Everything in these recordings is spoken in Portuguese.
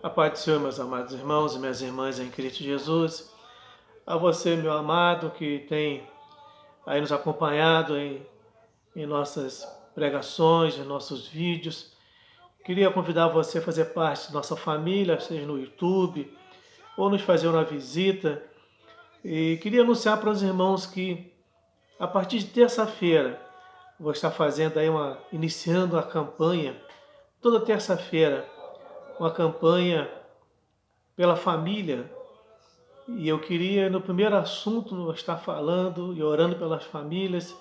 A paz do Senhor, meus amados irmãos e minhas irmãs em Cristo Jesus. A você, meu amado, que tem aí nos acompanhado em nossas pregações, em nossos vídeos. Queria convidar você a fazer parte da nossa família, seja no YouTube ou nos fazer uma visita. E queria anunciar para os irmãos que a partir de terça-feira vou estar fazendo aí iniciando a campanha, toda terça-feira, uma campanha pela família. E eu queria, no primeiro assunto, estar falando e orando pelas famílias,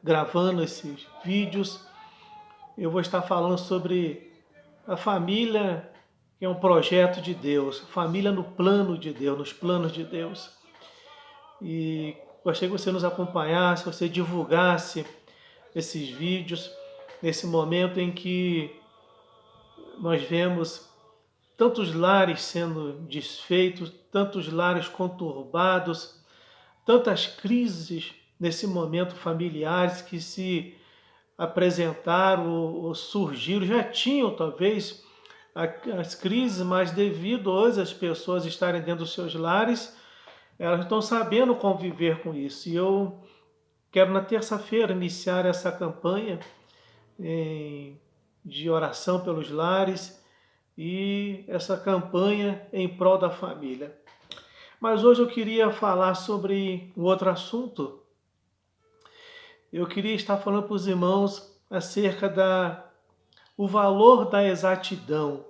gravando esses vídeos. Eu vou estar falando sobre a família, que é um projeto de Deus, família no plano de Deus, nos planos de Deus. E gostaria que você nos acompanhasse, você divulgasse esses vídeos, nesse momento em que nós vemos tantos lares sendo desfeitos, tantos lares conturbados, tantas crises nesse momento familiares que se apresentaram ou surgiram, já tinham talvez as crises, mas devido hoje as pessoas estarem dentro dos seus lares, elas estão sabendo conviver com isso. E eu quero na terça-feira iniciar essa campanha de oração pelos lares e essa campanha em prol da família. Mas hoje eu queria falar sobre um outro assunto. Eu queria estar falando para os irmãos acerca o valor da exatidão.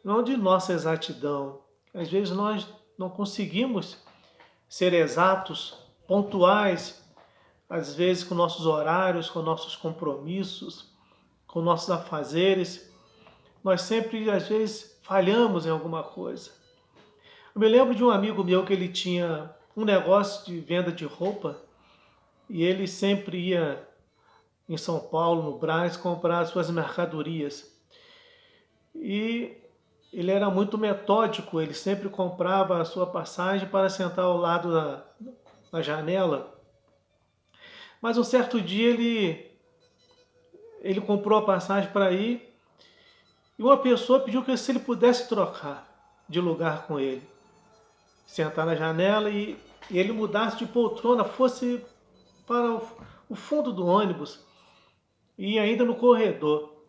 Não de nossa exatidão. Às vezes nós não conseguimos ser exatos, pontuais, às vezes com nossos horários, com nossos compromissos, com nossos afazeres. Nós sempre, às vezes, falhamos em alguma coisa. Eu me lembro de um amigo meu que ele tinha um negócio de venda de roupa e ele sempre ia em São Paulo, no Brás, comprar suas mercadorias. E ele era muito metódico, ele sempre comprava a sua passagem para sentar ao lado da janela. Mas um certo dia ele comprou a passagem para ir e uma pessoa pediu que se ele pudesse trocar de lugar com ele, sentar na janela e ele mudasse de poltrona, fosse para o fundo do ônibus e ainda no corredor.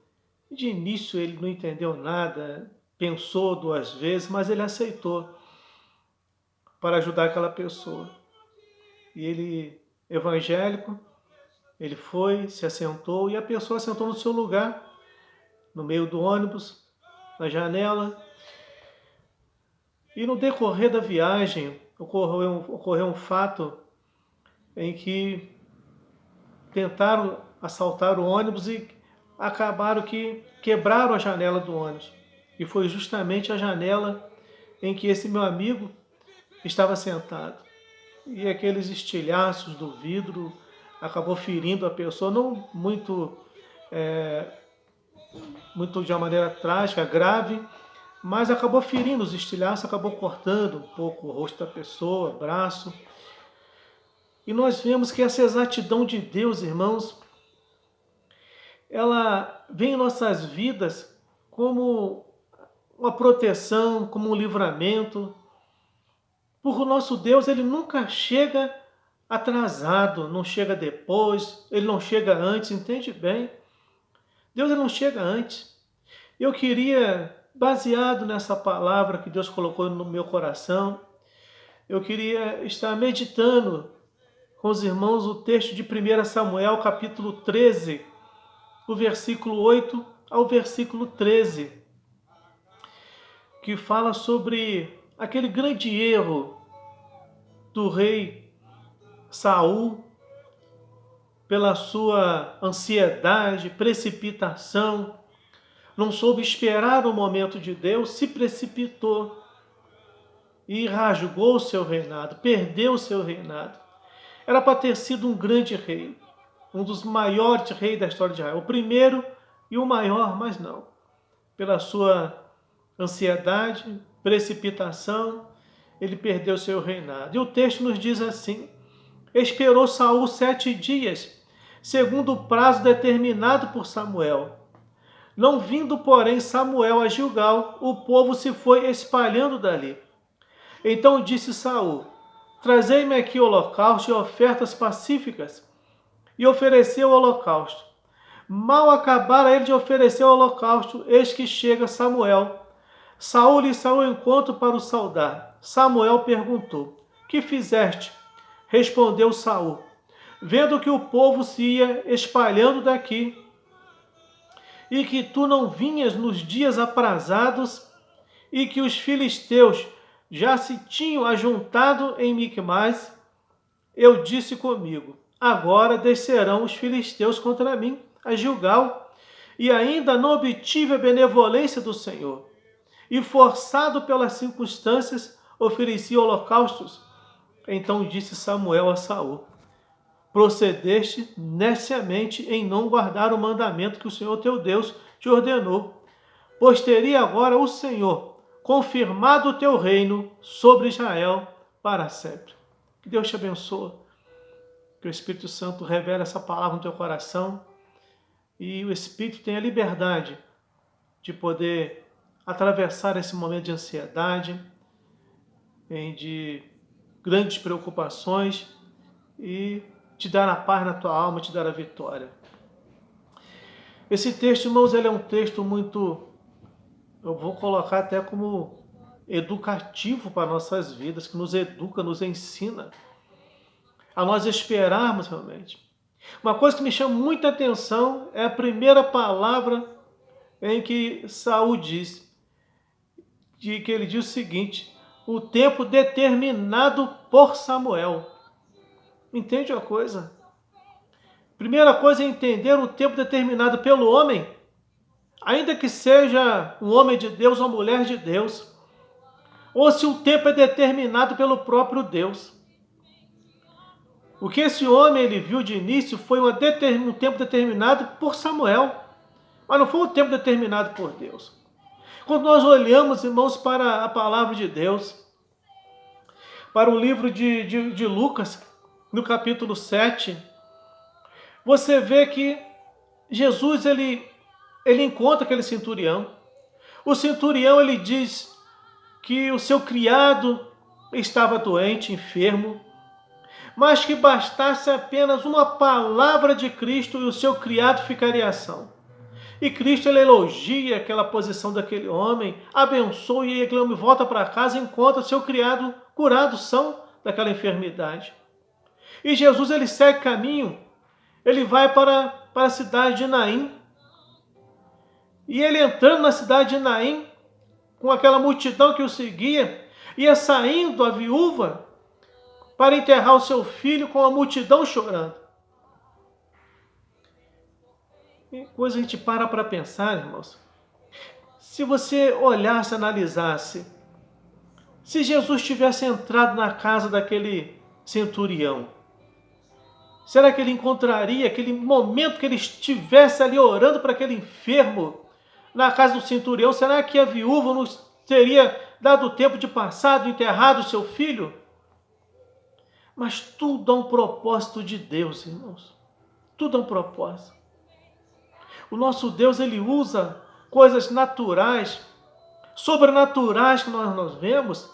De início ele não entendeu nada, pensou duas vezes, mas ele aceitou para ajudar aquela pessoa. E ele, evangélico, ele foi, se assentou e a pessoa sentou no seu lugar, no meio do ônibus, na janela. E no decorrer da viagem ocorreu um fato em que tentaram assaltar o ônibus e acabaram que quebraram a janela do ônibus. E foi justamente a janela em que esse meu amigo estava sentado. E aqueles estilhaços do vidro acabou ferindo a pessoa, não muito de uma maneira trágica, grave, mas acabou ferindo os estilhaços, acabou cortando um pouco o rosto da pessoa, braço. E nós vemos que essa exatidão de Deus, irmãos, ela vem em nossas vidas como uma proteção, como um livramento. Porque o nosso Deus, ele nunca chega atrasado, não chega depois, ele não chega antes, entende bem? Deus ele não chega antes. Eu queria, baseado nessa palavra que Deus colocou no meu coração, eu queria estar meditando com os irmãos o texto de 1 Samuel, capítulo 13, do versículo 8 ao versículo 13, que fala sobre aquele grande erro do rei Saul, pela sua ansiedade, precipitação, não soube esperar o momento de Deus, se precipitou e rasgou o seu reinado, perdeu o seu reinado. Era para ter sido um grande rei, um dos maiores reis da história de Israel, o primeiro e o maior, mas não. Pela sua ansiedade, precipitação, ele perdeu o seu reinado. E o texto nos diz assim: esperou Saul 7 dias, segundo o prazo determinado por Samuel. Não vindo, porém, Samuel a Gilgal, o povo se foi espalhando dali. Então disse Saul: Trazei-me aqui holocausto e ofertas pacíficas. E ofereceu o holocausto. Mal acabara ele de oferecer o holocausto, eis que chega Samuel. Saul lhe saiu ao encontro para o saudar. Samuel perguntou: Que fizeste? Respondeu Saul: Vendo que o povo se ia espalhando daqui, e que tu não vinhas nos dias aprazados, e que os filisteus já se tinham ajuntado em Micmas, eu disse comigo: Agora descerão os filisteus contra mim, a Gilgal, e ainda não obtive a benevolência do Senhor. E forçado pelas circunstâncias, ofereci holocaustos. Então disse Samuel a Saul: Procedeste neciamente em não guardar o mandamento que o Senhor teu Deus te ordenou. Pois teria agora o Senhor confirmado o teu reino sobre Israel para sempre. Que Deus te abençoe. Que o Espírito Santo revele essa palavra no teu coração e o Espírito tenha liberdade de poder atravessar esse momento de ansiedade, de grandes preocupações e te dar a paz na tua alma, te dar a vitória. Esse texto, irmãos, ele é um texto muito, eu vou colocar até como educativo para nossas vidas, que nos educa, nos ensina a nós esperarmos realmente. Uma coisa que me chama muita atenção é a primeira palavra em que Saul diz, de que ele diz o seguinte: o tempo determinado por Samuel. Entende uma coisa? Primeira coisa é entender o tempo determinado pelo homem, ainda que seja um homem de Deus ou mulher de Deus, ou se o tempo é determinado pelo próprio Deus. O que esse homem ele viu de início foi um tempo determinado por Samuel, mas não foi um tempo determinado por Deus. Quando nós olhamos, irmãos, para a palavra de Deus, para o livro de Lucas, no capítulo 7, você vê que Jesus ele encontra aquele centurião. O centurião ele diz que o seu criado estava doente, enfermo, mas que bastasse apenas uma palavra de Cristo e o seu criado ficaria são. E Cristo ele elogia aquela posição daquele homem, abençoa e aquele homem volta para casa e encontra seu criado curado são daquela enfermidade. E Jesus ele segue caminho, ele vai para a cidade de Naim. E ele entrando na cidade de Naim, com aquela multidão que o seguia, ia saindo a viúva para enterrar o seu filho com a multidão chorando. E coisa a gente para pensar, irmãos. Se você olhasse, analisasse, se Jesus tivesse entrado na casa daquele centurião, será que ele encontraria aquele momento que ele estivesse ali orando para aquele enfermo na casa do centurião? Será que a viúva não teria dado tempo de passar, de enterrado o seu filho? Mas tudo é um propósito de Deus, irmãos. Tudo é um propósito. O nosso Deus, ele usa coisas naturais, sobrenaturais que nós vemos,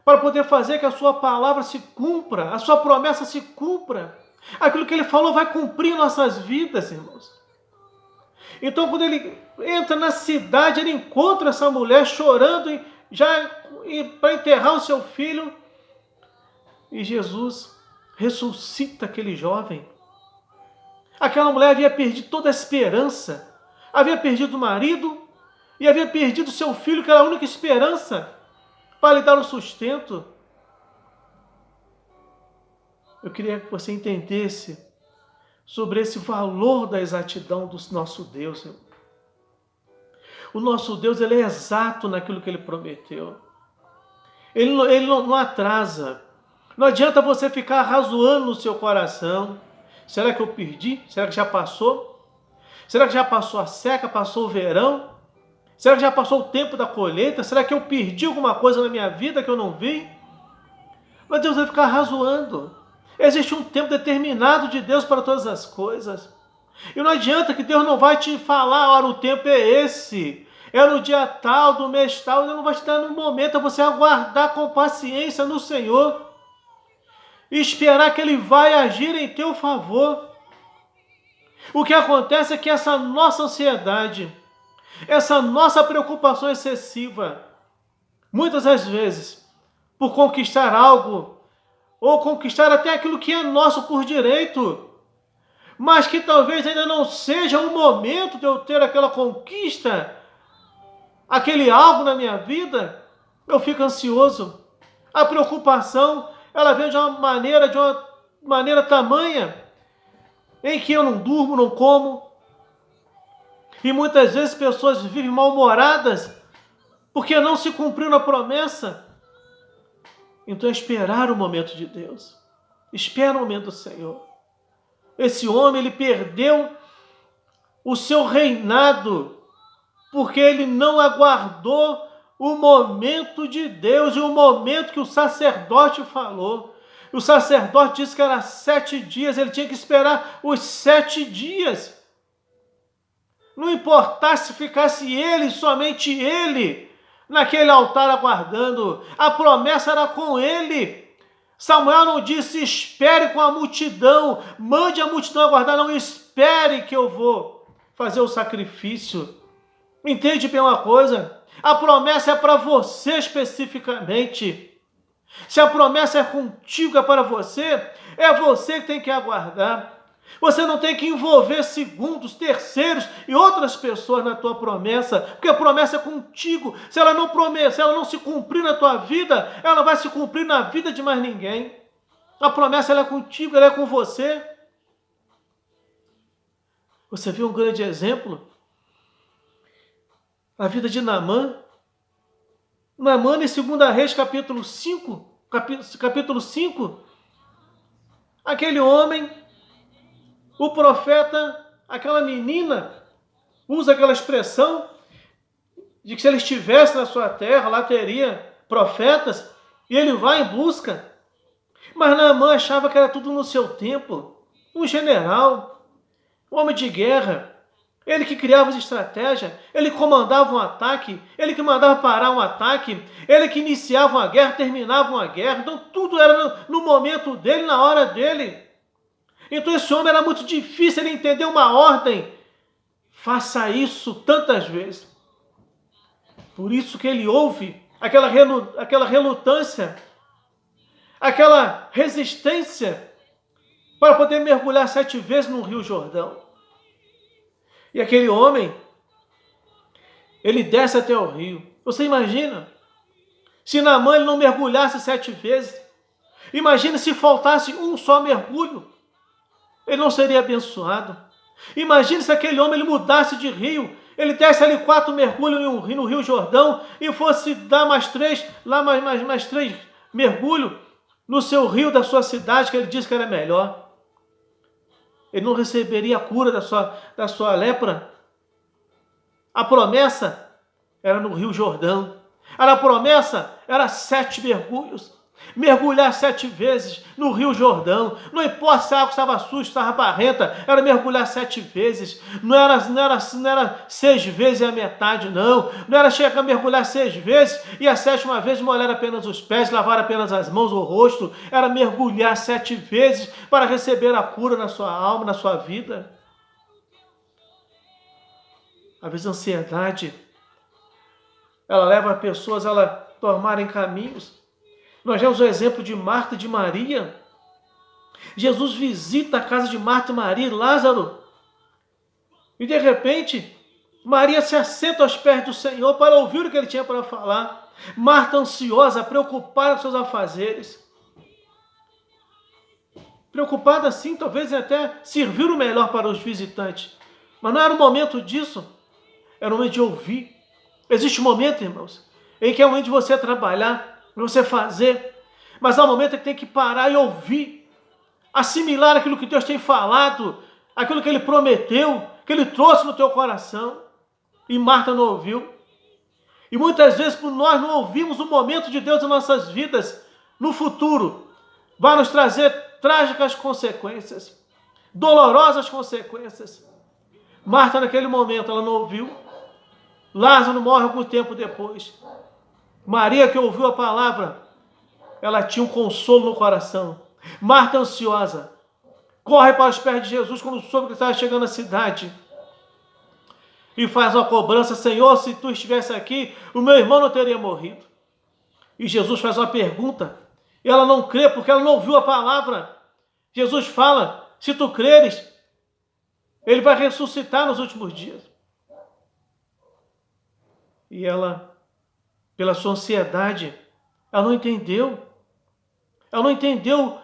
para poder fazer que a sua palavra se cumpra, a sua promessa se cumpra. Aquilo que ele falou vai cumprir em nossas vidas, irmãos. Então, quando ele entra na cidade, ele encontra essa mulher chorando para enterrar o seu filho. E Jesus ressuscita aquele jovem. Aquela mulher havia perdido toda a esperança. Havia perdido o marido e havia perdido seu filho, que era a única esperança para lhe dar o sustento. Eu queria que você entendesse sobre esse valor da exatidão do nosso Deus. O nosso Deus ele é exato naquilo que ele prometeu. Ele não atrasa. Não adianta você ficar razoando no seu coração. Será que eu perdi? Será que já passou? Será que já passou a seca? Passou o verão? Será que já passou o tempo da colheita? Será que eu perdi alguma coisa na minha vida que eu não vi? Mas Deus vai ficar razoando. Existe um tempo determinado de Deus para todas as coisas. E não adianta que Deus não vai te falar, olha, o tempo é esse, é no dia tal, do mês tal, Ele não vai te dar no momento, é você aguardar com paciência no Senhor e esperar que Ele vai agir em teu favor. O que acontece é que essa nossa ansiedade, essa nossa preocupação excessiva, muitas das vezes, por conquistar algo, ou conquistar até aquilo que é nosso por direito, mas que talvez ainda não seja o momento de eu ter aquela conquista, aquele algo na minha vida, eu fico ansioso. A preocupação, ela vem de uma maneira tamanha, em que eu não durmo, não como, e muitas vezes pessoas vivem mal-humoradas, porque não se cumpriu a promessa. Então, esperar o momento de Deus. Espera o momento do Senhor. Esse homem, ele perdeu o seu reinado, porque ele não aguardou o momento de Deus e o momento que o sacerdote falou. O sacerdote disse que era 7 dias, ele tinha que esperar os 7 dias. Não importasse se ficasse ele, somente ele, naquele altar aguardando. A promessa era com ele. Samuel não disse, espere com a multidão, mande a multidão aguardar, não, espere que eu vou fazer o sacrifício. Entende bem uma coisa? A promessa é para você especificamente. Se a promessa é contigo, é para você, é você que tem que aguardar. Você não tem que envolver segundos, terceiros e outras pessoas na tua promessa, porque a promessa é contigo. Se ela não se cumprir na tua vida, ela não vai se cumprir na vida de mais ninguém. A promessa ela é contigo, ela é com você. Você viu um grande exemplo? A vida de Naamã. Naamã em 2 Reis, capítulo 5, aquele homem, o profeta, aquela menina, usa aquela expressão de que se ele estivesse na sua terra, lá teria profetas, e ele vai em busca. Mas Naamã achava que era tudo no seu tempo. Um general, um homem de guerra, ele que criava as estratégias, ele comandava um ataque, ele que mandava parar um ataque, ele que iniciava uma guerra, terminava uma guerra. Então tudo era no momento dele, na hora dele. Então esse homem era muito difícil ele entender uma ordem. Faça isso tantas vezes. Por isso que ele ouve aquela relutância, aquela resistência para poder mergulhar 7 vezes no Rio Jordão. E aquele homem, ele desce até o rio. Você imagina? Se Naamã ele não mergulhasse 7 vezes, imagina se faltasse um só mergulho. Ele não seria abençoado. Imagina se aquele homem ele mudasse de rio, ele desse ali 4 mergulhos no Rio Jordão e fosse dar mais 3, lá mais 3 mergulhos no seu rio da sua cidade, que ele disse que era melhor. Ele não receberia a cura da sua lepra. A promessa era no Rio Jordão. A promessa era 7 mergulhos. Mergulhar 7 vezes no Rio Jordão. Não importa se a água estava suja, estava barrenta, era mergulhar 7 vezes. Não era 6 vezes e a metade, não. Não era chegar a mergulhar 6 vezes e a 7ª vez molhar apenas os pés, lavar apenas as mãos ou o rosto. Era mergulhar 7 vezes para receber a cura na sua alma, na sua vida. Às vezes a ansiedade, ela leva pessoas a tomarem caminhos. Nós vemos o exemplo de Marta e de Maria. Jesus visita a casa de Marta e Maria e Lázaro. E de repente, Maria se assenta aos pés do Senhor para ouvir o que ele tinha para falar. Marta ansiosa, preocupada com seus afazeres. Preocupada assim, talvez em até servir o melhor para os visitantes. Mas não era o momento disso. Era o momento de ouvir. Existe um momento, irmãos, em que é o momento de você trabalhar, de você fazer, mas há um momento que tem que parar e ouvir, assimilar aquilo que Deus tem falado, aquilo que Ele prometeu, que Ele trouxe no teu coração. E Marta não ouviu. E muitas vezes, por nós não ouvirmos o momento de Deus em nossas vidas, no futuro, vai nos trazer trágicas consequências. dolorosas consequências. Marta, naquele momento, ela não ouviu. Lázaro morre algum tempo depois. Maria, que ouviu a palavra, ela tinha um consolo no coração. Marta, ansiosa, corre para os pés de Jesus quando soube que estava chegando à cidade. E faz uma cobrança: Senhor, se tu estivesse aqui, o meu irmão não teria morrido. E Jesus faz uma pergunta. E ela não crê porque ela não ouviu a palavra. Jesus fala: se tu creres, ele vai ressuscitar nos últimos dias. E ela, pela sua ansiedade, ela não entendeu. Ela não entendeu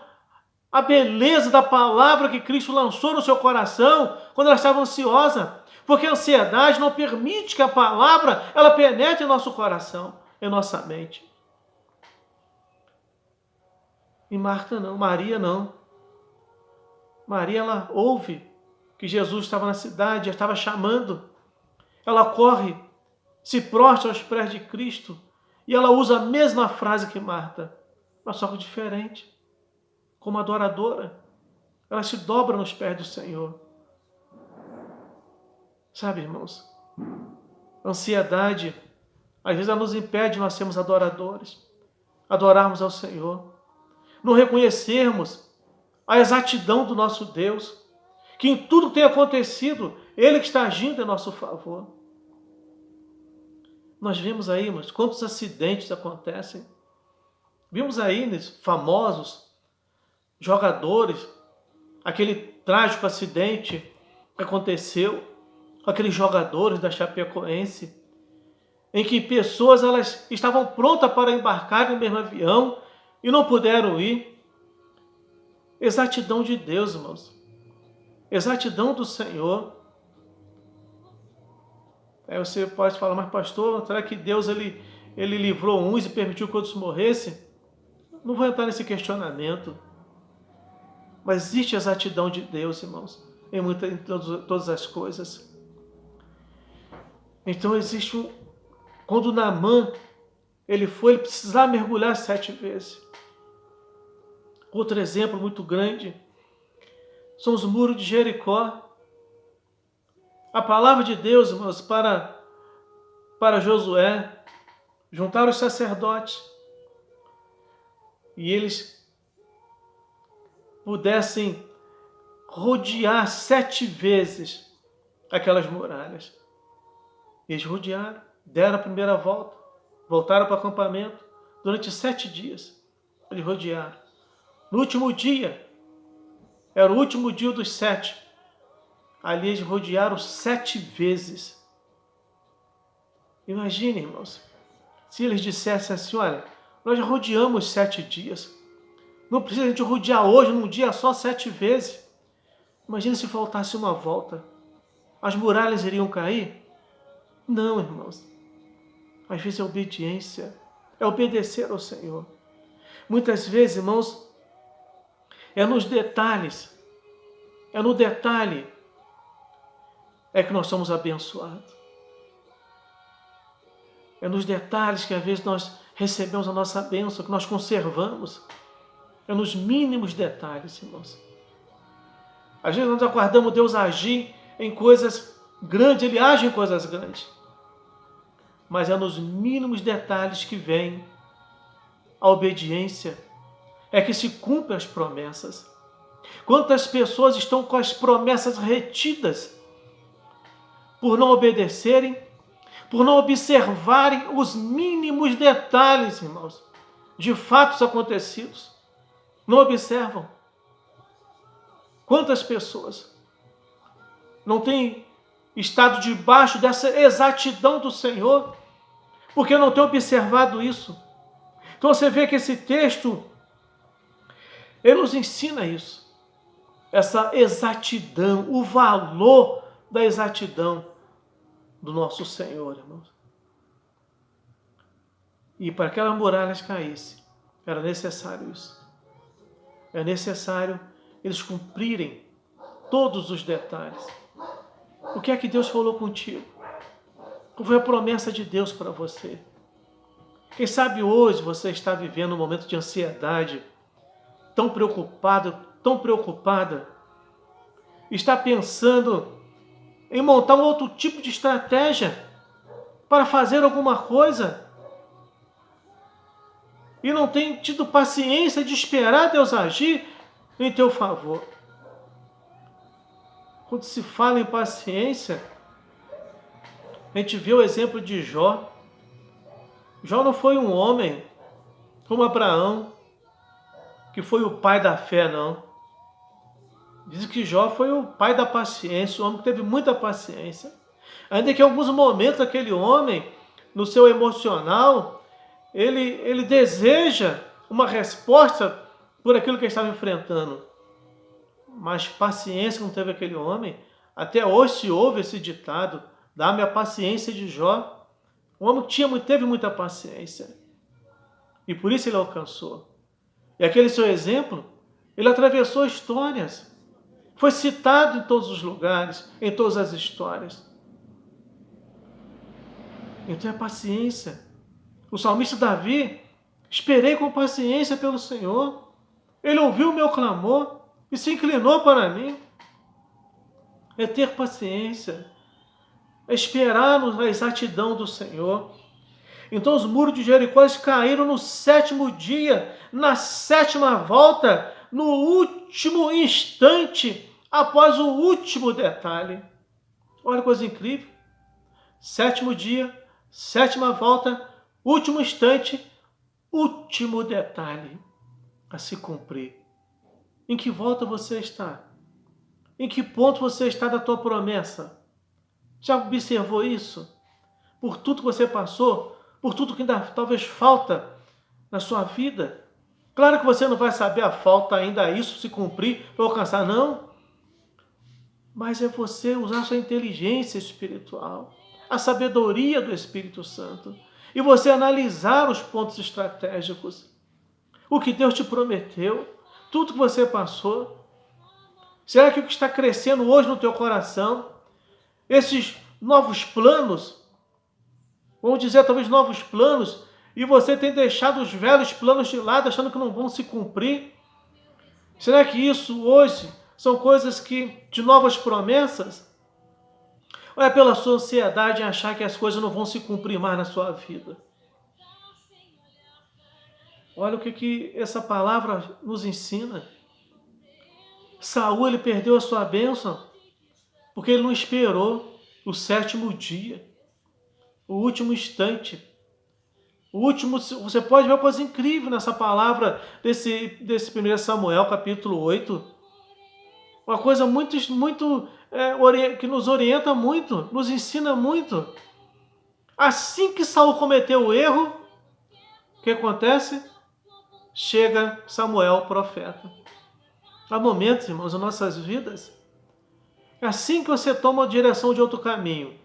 a beleza da palavra que Cristo lançou no seu coração quando ela estava ansiosa. Porque a ansiedade não permite que a palavra ela penetre em nosso coração, em nossa mente. E Marta não, Maria não. Maria, ela ouve que Jesus estava na cidade, estava chamando. Ela corre, se prostra aos pés de Cristo e ela usa a mesma frase que Marta, mas só que diferente. Como adoradora, ela se dobra nos pés do Senhor. Sabe, irmãos, a ansiedade, às vezes, ela nos impede de nós sermos adoradores, adorarmos ao Senhor, não reconhecermos a exatidão do nosso Deus, que em tudo que tem acontecido, Ele que está agindo em nosso favor. Nós vemos aí, mas quantos acidentes acontecem. Vimos aí famosos jogadores, aquele trágico acidente que aconteceu com aqueles jogadores da Chapecoense, em que pessoas elas estavam prontas para embarcar no mesmo avião e não puderam ir. Exatidão de Deus, irmãos. Exatidão do Senhor. Aí você pode falar: mas pastor, será que Deus ele livrou uns e permitiu que outros morressem? Não vou entrar nesse questionamento. Mas existe a exatidão de Deus, irmãos, em todas as coisas. Então existe quando Naamã ele precisava mergulhar 7 vezes. Outro exemplo muito grande são os muros de Jericó. A palavra de Deus, irmãos, para Josué, juntar os sacerdotes e eles pudessem rodear 7 vezes aquelas muralhas. Eles rodearam, deram a primeira volta, voltaram para o acampamento. Durante 7 dias, eles rodearam. No último dia, era o último dia dos 7, ali eles rodearam 7 vezes. Imagine, irmãos, se eles dissessem assim: olha, nós rodeamos 7 dias. Não precisa a gente rodear hoje, num dia só, 7 vezes. Imagine se faltasse uma volta. As muralhas iriam cair? Não, irmãos. Às vezes é obediência, é obedecer ao Senhor. Muitas vezes, irmãos, é nos detalhes, é no detalhe é que nós somos abençoados. É nos detalhes que às vezes nós recebemos a nossa bênção, que nós conservamos. É nos mínimos detalhes, irmãos. Às vezes nós aguardamos Deus agir em coisas grandes, Ele age em coisas grandes. Mas é nos mínimos detalhes que vem a obediência, é que se cumprem as promessas. Quantas pessoas estão com as promessas retidas por não obedecerem, por não observarem os mínimos detalhes, irmãos, de fatos acontecidos. Não observam. Quantas pessoas não têm estado debaixo dessa exatidão do Senhor, porque não têm observado isso? Então você vê que esse texto, ele nos ensina isso. Essa exatidão, o valor da exatidão do nosso Senhor, irmãos. E para que aquelas muralhas caíssem, era necessário isso. É necessário eles cumprirem todos os detalhes. O que é que Deus falou contigo? Qual foi a promessa de Deus para você? Quem sabe hoje você está vivendo um momento de ansiedade, tão preocupado, tão preocupada, está pensando em montar um outro tipo de estratégia para fazer alguma coisa e não tem tido paciência de esperar Deus agir em teu favor. Quando se fala em paciência, a gente vê o exemplo de Jó. Jó não foi um homem como Abraão, que foi o pai da fé, não. Diz que Jó foi o pai da paciência, o homem que teve muita paciência. Ainda que em alguns momentos aquele homem, no seu emocional, ele deseja uma resposta por aquilo que ele estava enfrentando. Mas paciência não teve aquele homem. Até hoje se ouve esse ditado, dá-me a paciência de Jó. O homem teve muita paciência. E por isso ele alcançou. E aquele seu exemplo, ele atravessou histórias. Foi citado em todos os lugares, em todas as histórias. Então é paciência. O salmista Davi, esperei com paciência pelo Senhor. Ele ouviu o meu clamor e se inclinou para mim. É ter paciência. É esperar na exatidão do Senhor. Então os muros de Jericó caíram no 7º dia, na 7ª volta, no último instante, após o último detalhe. Olha que coisa incrível. 7º dia, 7ª volta, último instante, último detalhe a se cumprir. Em que volta você está? Em que ponto você está da tua promessa? Já observou isso? Por tudo que você passou, por tudo que ainda talvez falta na sua vida. Claro que você não vai saber a falta ainda isso se cumprir para alcançar, não. Mas é você usar a sua inteligência espiritual, a sabedoria do Espírito Santo, e você analisar os pontos estratégicos, o que Deus te prometeu, tudo que você passou. Será que o que está crescendo hoje no teu coração, esses novos planos, vamos dizer talvez novos planos, e você tem deixado os velhos planos de lado, achando que não vão se cumprir? Será que isso hoje são coisas de novas promessas? Ou é pela sua ansiedade em achar que as coisas não vão se cumprir mais na sua vida? Olha o que essa palavra nos ensina. Saul, ele perdeu a sua bênção porque ele não esperou o 7º dia, o último instante. Você pode ver uma coisa incrível nessa palavra desse 1 Samuel, capítulo 8. Uma coisa que nos orienta muito, nos ensina muito. Assim que Saul cometeu o erro, o que acontece? Chega Samuel, o profeta. Há momentos, irmãos, nas nossas vidas, assim que você toma a direção de outro caminho,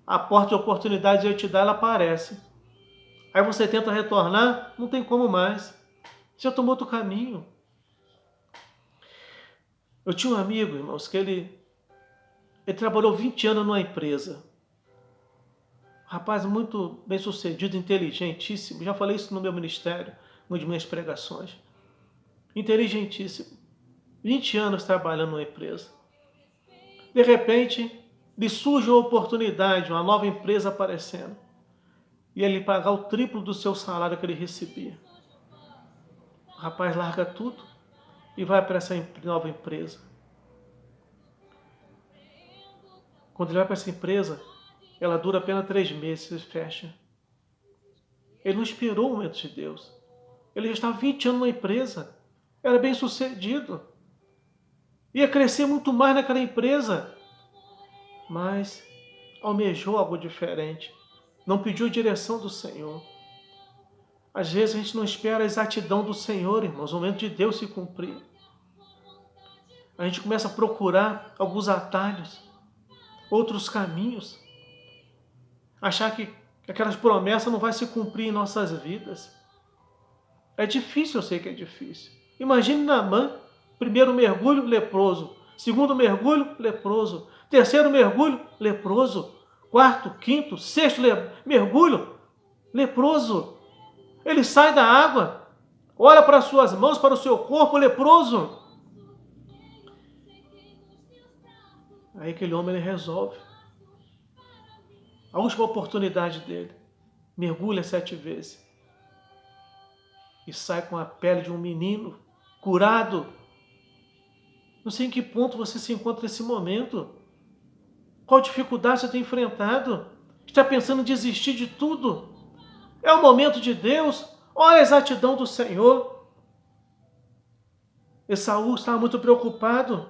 a porta de oportunidade de eu te dar, ela aparece. Aí você tenta retornar, não tem como mais. Você já tomou outro caminho. Eu tinha um amigo, irmãos, que ele trabalhou 20 anos numa empresa. Rapaz muito bem sucedido, inteligentíssimo. Já falei isso no meu ministério, numa de minhas pregações. Inteligentíssimo. 20 anos trabalhando numa empresa. De repente, lhe surge uma oportunidade, uma nova empresa aparecendo. E ele pagar o triplo do seu salário que ele recebia. O rapaz larga tudo e vai para essa nova empresa. Quando ele vai para essa empresa, ela dura apenas 3 meses e fecha. Ele não esperou o momento de Deus. Ele já estava 20 anos na empresa. Era bem sucedido. Ia crescer muito mais naquela empresa. Mas almejou algo diferente. Não pediu a direção do Senhor. Às vezes a gente não espera a exatidão do Senhor, irmãos, o momento de Deus se cumprir. A gente começa a procurar alguns atalhos, outros caminhos. Achar que aquelas promessas não vão se cumprir em nossas vidas. É difícil, eu sei que é difícil. Imagine Naamã, primeiro mergulho, leproso. Segundo mergulho, leproso. Terceiro mergulho, leproso. Quarto, quinto, sexto mergulho, leproso. Ele sai da água, olha para as suas mãos, para o seu corpo, leproso. Aí aquele homem ele resolve. A última oportunidade dele. Mergulha 7 vezes. E sai com a pele de um menino curado. Não sei em que ponto você se encontra nesse momento. Qual dificuldade você tem enfrentado? Está pensando em desistir de tudo? É o momento de Deus? Olha a exatidão do Senhor. Esaú estava muito preocupado.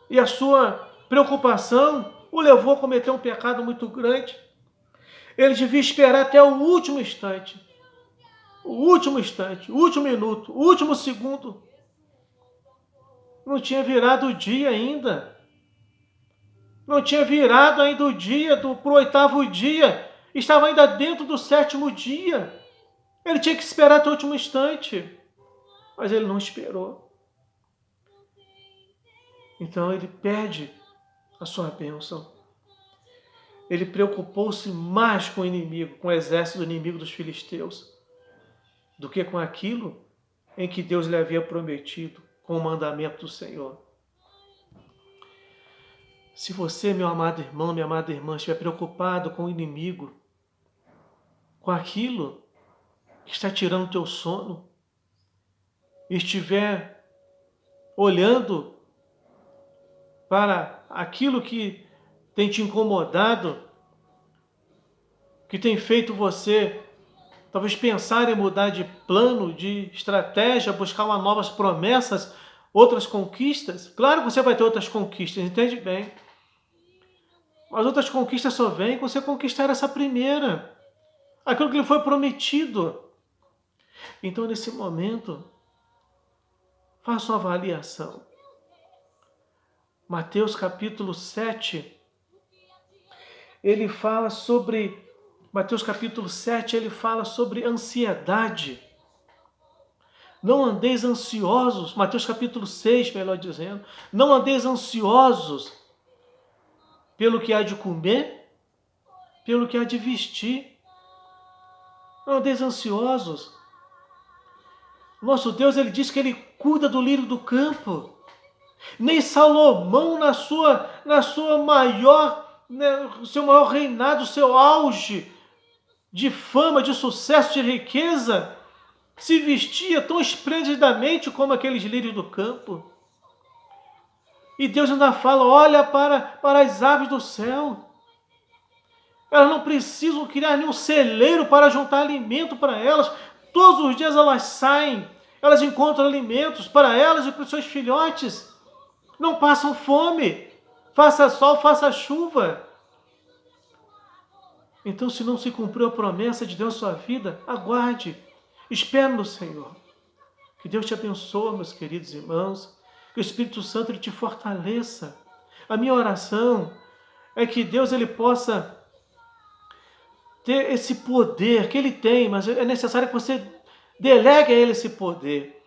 E a sua preocupação o levou a cometer um pecado muito grande. Ele devia esperar até o último instante. O último instante, o último minuto, o último segundo. Não tinha virado o dia ainda. Não tinha virado ainda o dia para o 8º dia. Estava ainda dentro do 7º dia. Ele tinha que esperar até o último instante. Mas ele não esperou. Então ele perde a sua bênção. Ele preocupou-se mais com o inimigo, com o exército do inimigo dos filisteus, do que com aquilo em que Deus lhe havia prometido, com o mandamento do Senhor. Se você, meu amado irmão, minha amada irmã, estiver preocupado com o inimigo, com aquilo que está tirando o teu sono, e estiver olhando para aquilo que tem te incomodado, que tem feito você talvez pensar em mudar de plano, de estratégia, buscar uma novas promessas, outras conquistas. Claro que você vai ter outras conquistas, entende bem. Mas outras conquistas só vêm quando você conquistar essa primeira. Aquilo que lhe foi prometido. Então, nesse momento, faça uma avaliação. Mateus capítulo 7, ele fala sobre... Mateus capítulo 7, ele fala sobre ansiedade. Não andeis ansiosos. Mateus capítulo 6, melhor dizendo. Não andeis ansiosos pelo que há de comer, pelo que há de vestir. Não andeis ansiosos. Nosso Deus, ele diz que ele cuida do lírio do campo. Nem Salomão, na sua maior, seu maior reinado, seu auge de fama, de sucesso, de riqueza, se vestia tão esplendidamente como aqueles lírios do campo. E Deus ainda fala, olha para as aves do céu. Elas não precisam criar nenhum celeiro para juntar alimento para elas. Todos os dias elas saem, elas encontram alimentos para elas e para os seus filhotes. Não passam fome. Faça sol, faça chuva. Então, se não se cumpriu a promessa de Deus na sua vida, aguarde. Espere no Senhor. Que Deus te abençoe, meus queridos irmãos. Que o Espírito Santo ele te fortaleça. A minha oração é que Deus ele possa ter esse poder que ele tem, mas é necessário que você delegue a ele esse poder,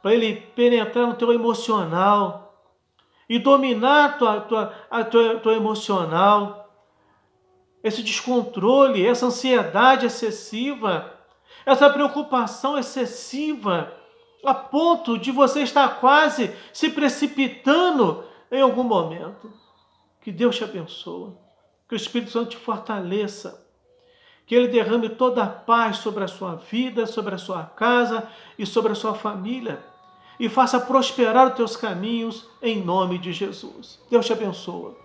para ele penetrar no teu emocional e dominar tua emocional, esse descontrole, essa ansiedade excessiva, essa preocupação excessiva, a ponto de você estar quase se precipitando em algum momento. Que Deus te abençoe, que o Espírito Santo te fortaleça, que Ele derrame toda a paz sobre a sua vida, sobre a sua casa e sobre a sua família, e faça prosperar os teus caminhos em nome de Jesus. Deus te abençoe.